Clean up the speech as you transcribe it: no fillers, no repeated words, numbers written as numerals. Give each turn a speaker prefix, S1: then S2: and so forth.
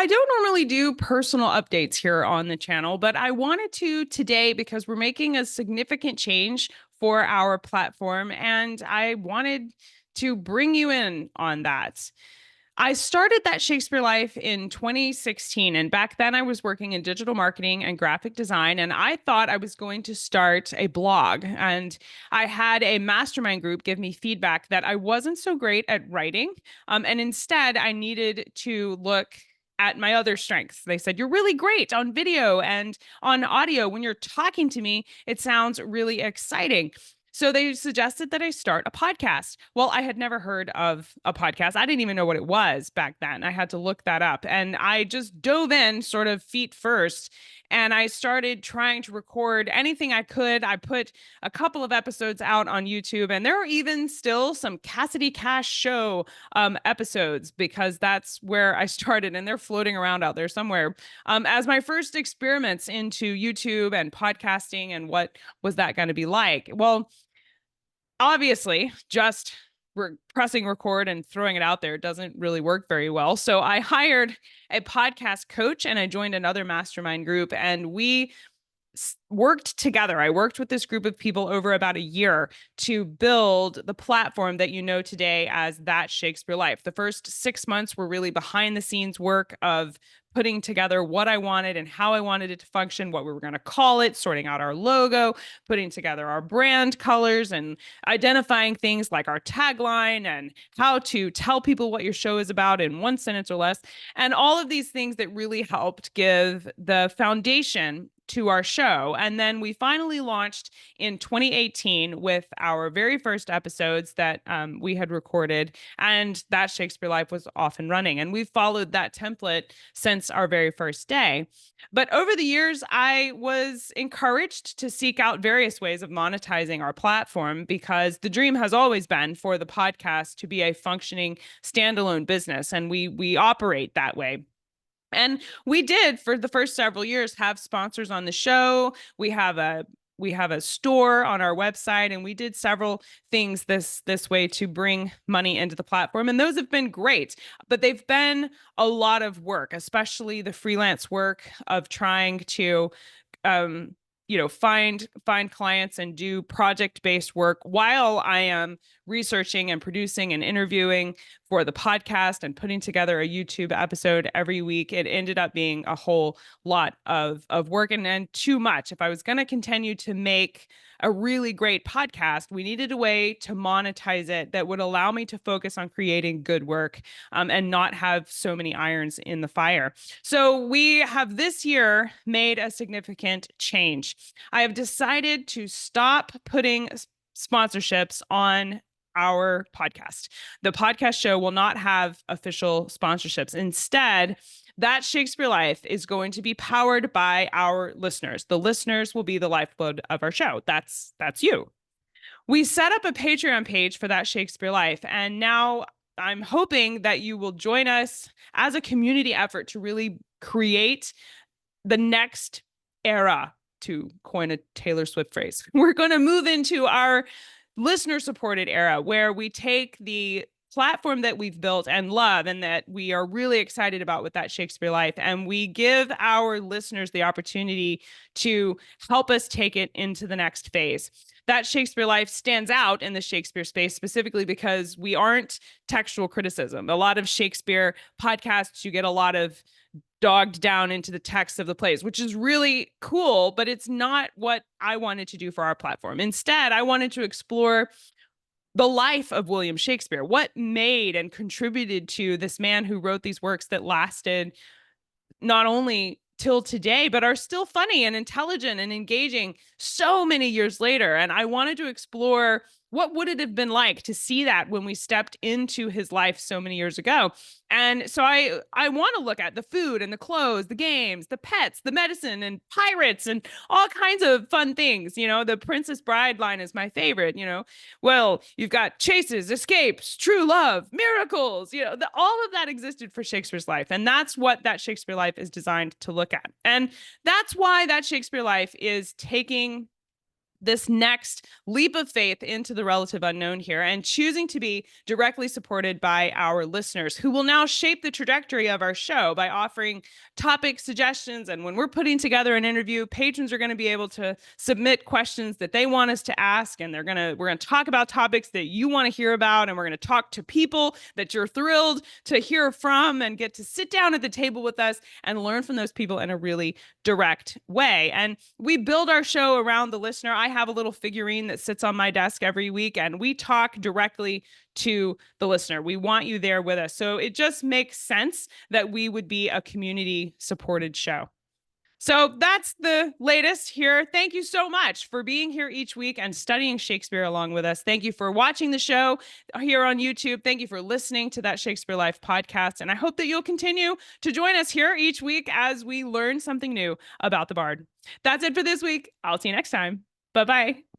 S1: I don't normally do personal updates here on the channel, but I wanted to today because we're making a significant change for our platform, and I wanted to bring you in on that. I started that Shakespeare Life in 2016, and back then I was working in digital marketing and graphic design, and I thought I was going to start a blog. And I had a mastermind group give me feedback that I wasn't so great at writing, and instead I needed to look at my other strengths. They said, "You're really great on video and on audio. When you're talking to me, it sounds really exciting." So they suggested that I start a podcast. Well, I had never heard of a podcast. I didn't even know what it was back then. I had to look that up. And I just dove in sort of feet first. And I started trying to record anything I could. I put a couple of episodes out on YouTube, and there are even still some Cassidy Cash show episodes because that's where I started, and they're floating around out there somewhere as my first experiments into YouTube and podcasting and what was that going to be like. Well, obviously, just pressing record and throwing it out there doesn't really work very well. So I hired a podcast coach and I joined another mastermind group, and we worked together. I worked with this group of people over about a year to build the platform that you know today as That Shakespeare Life. The first 6 months were really behind the scenes work of putting together what I wanted and how I wanted it to function, what we were going to call it, sorting out our logo, putting together our brand colors, and identifying things like our tagline and how to tell people what your show is about in one sentence or less. And all of these things that really helped give the foundation to our show. And then we finally launched in 2018 with our very first episodes that we had recorded, and That Shakespeare Life was off and running. And we've followed that template since our very first day. But over the years, I was encouraged to seek out various ways of monetizing our platform because the dream has always been for the podcast to be a functioning standalone business, and we operate that way. And we did for the first several years have sponsors on the show. We have a store on our website, and we did several things this way to bring money into the platform, and those have been great. But they've been a lot of work, especially the freelance work of trying to um, find clients and do project-based work while I am researching and producing and interviewing for the podcast and putting together a YouTube episode every week. It ended up being a whole lot of work and too much. If I was going to continue to make a really great podcast, we needed a way to monetize it that would allow me to focus on creating good work and not have so many irons in the fire. So we have this year made a significant change. I have decided to stop putting sponsorships on our podcast. The podcast show will not have official sponsorships. Instead, That Shakespeare Life is going to be powered by our listeners. The listeners will be the lifeblood of our show. That's you. We set up a Patreon page for That Shakespeare Life, and now I'm hoping that you will join us as a community effort to really create the next era, to coin a Taylor Swift phrase. We're going to move into our listener-supported era where we take the platform that we've built and love and that we are really excited about with That Shakespeare Life, and we give our listeners the opportunity to help us take it into the next phase. That Shakespeare Life stands out in the Shakespeare space specifically because we aren't textual criticism. A lot of Shakespeare podcasts, you get a lot of dogged down into the text of the plays, which is really cool, but it's not what I wanted to do for our platform. Instead, I wanted to explore the life of William Shakespeare, what made and contributed to this man who wrote these works that lasted not only till today, but are still funny and intelligent and engaging so many years later. And I wanted to explore what would it have been like to see that when we stepped into his life so many years ago. And so I want to look at the food and the clothes, the games, the pets, the medicine and pirates and all kinds of fun things. The Princess Bride line is my favorite. Well, you've got chases, escapes, true love, miracles, all of that existed for Shakespeare's life. And that's what That Shakespeare Life is designed to look at. And that's why That Shakespeare Life is taking this next leap of faith into the relative unknown here and choosing to be directly supported by our listeners who will now shape the trajectory of our show by offering topic suggestions. And when we're putting together an interview, patrons are going to be able to submit questions that they want us to ask, and we're going to talk about topics that you want to hear about, and we're going to talk to people that you're thrilled to hear from and get to sit down at the table with us and learn from those people in a really direct way. And we build our show around the listener. I have a little figurine that sits on my desk every week, and we talk directly to the listener. We want you there with us. So it just makes sense that we would be a community supported show. So that's the latest here. Thank you so much for being here each week and studying Shakespeare along with us. Thank you for watching the show here on YouTube. Thank you for listening to that Shakespeare Life podcast. And I hope that you'll continue to join us here each week as we learn something new about the Bard. That's it for this week. I'll see you next time. Bye-bye.